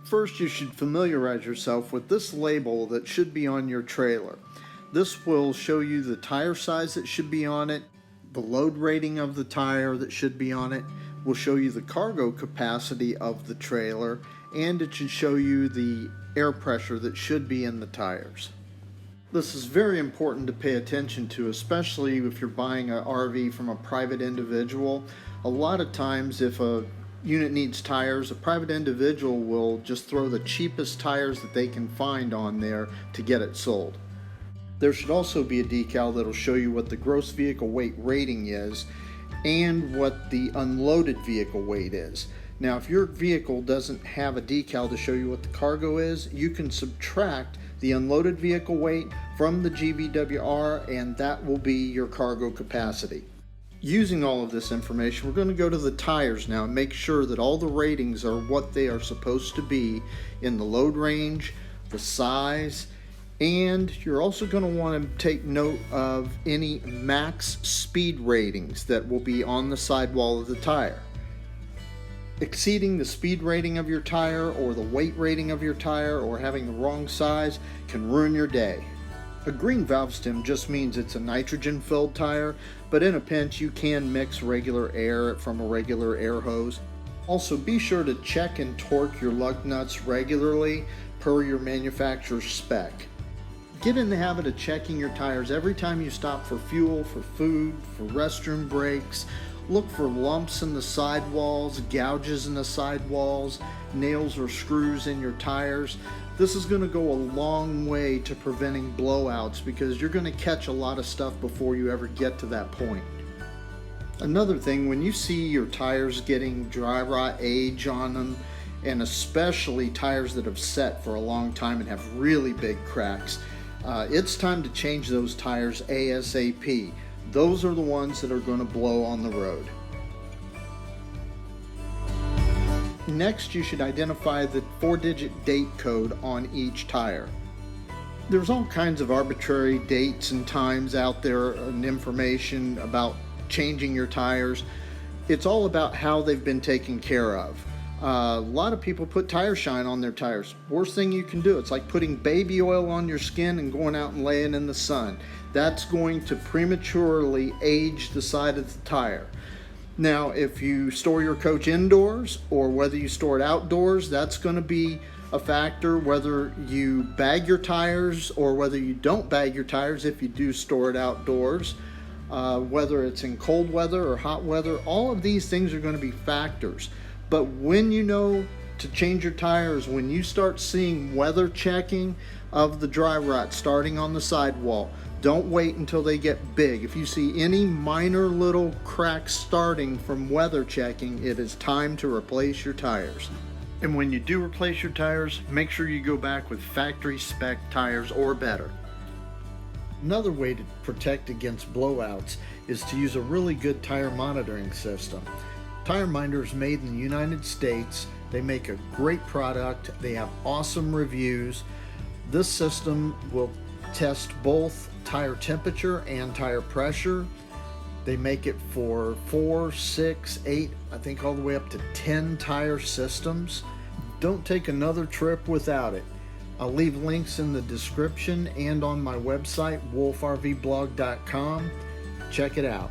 First, you should familiarize yourself with this label that should be on your trailer. This will show you the tire size that should be on it, the load rating of the tire that should be on it, will show you the cargo capacity of the trailer, and it should show you the air pressure that should be in the tires. This is very important to pay attention to, especially if you're buying an RV from a private individual. A lot of times if a unit needs tires, a private individual will just throw the cheapest tires that they can find on there to get it sold. There should also be a decal that will show you what the gross vehicle weight rating is and what the unloaded vehicle weight is. Now, if your vehicle doesn't have a decal to show you what the cargo is, you can subtract the unloaded vehicle weight from the GVWR, and that will be your cargo capacity. Using all of this information, we're going to go to the tires now and make sure that all the ratings are what they are supposed to be in the load range, the size, and you're also going to want to take note of any max speed ratings that will be on the sidewall of the tire. Exceeding the speed rating of your tire or the weight rating of your tire or having the wrong size can ruin your day. A green valve stem just means it's a nitrogen filled tire, but in a pinch you can mix regular air from a regular air hose. Also, be sure to check and torque your lug nuts regularly per your manufacturer's spec. Get in the habit of checking your tires every time you stop for fuel, for food, for restroom breaks. Look for lumps in the sidewalls, gouges in the sidewalls, nails or screws in your tires. This is going to go a long way to preventing blowouts because you're going to catch a lot of stuff before you ever get to that point. Another thing, when you see your tires getting dry rot age on them, and especially tires that have set for a long time and have really big cracks, it's time to change those tires ASAP. Those are the ones that are going to blow on the road. Next, you should identify the 4-digit date code on each tire. There's all kinds of arbitrary dates and times out there and information about changing your tires. It's all about how they've been taken care of. A lot of people put tire shine on their tires. Worst thing you can do. It's like putting baby oil on your skin and going out and laying in the sun. That's going to prematurely age the side of the tire. Now, if you store your coach indoors or whether you store it outdoors, that's going to be a factor. Whether you bag your tires or whether you don't bag your tires if you do store it outdoors, whether it's in cold weather or hot weather, all of these things are going to be factors. But when you know to change your tires, when you start seeing weather checking of the dry rot starting on the sidewall, don't wait until they get big. If you see any minor little cracks starting from weather checking, it is time to replace your tires. And when you do replace your tires, make sure you go back with factory spec tires or better. Another way to protect against blowouts is to use a really good tire monitoring system. Tire Minder is made in the United States. They make a great product. They have awesome reviews. This system will test both tire temperature and tire pressure. They make it for 4, 6, 8, I think all the way up to 10 tire systems. Don't take another trip without it. I'll leave links in the description and on my website, wolfrvblog.com. Check it out.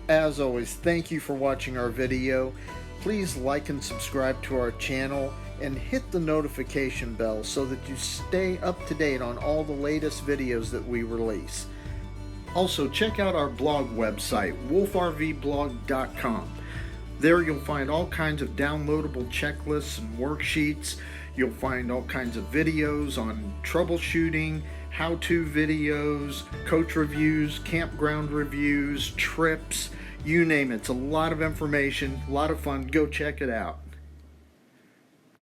As always, thank you for watching our video. Please like and subscribe to our channel and hit the notification bell so that you stay up to date on all the latest videos that we release. Also, check out our blog website, wolfrvblog.com. There you'll find all kinds of downloadable checklists and worksheets. You'll find all kinds of videos on troubleshooting, how-to videos, coach reviews, campground reviews, trips, you name it. It's a lot of information, a lot of fun. Go check it out.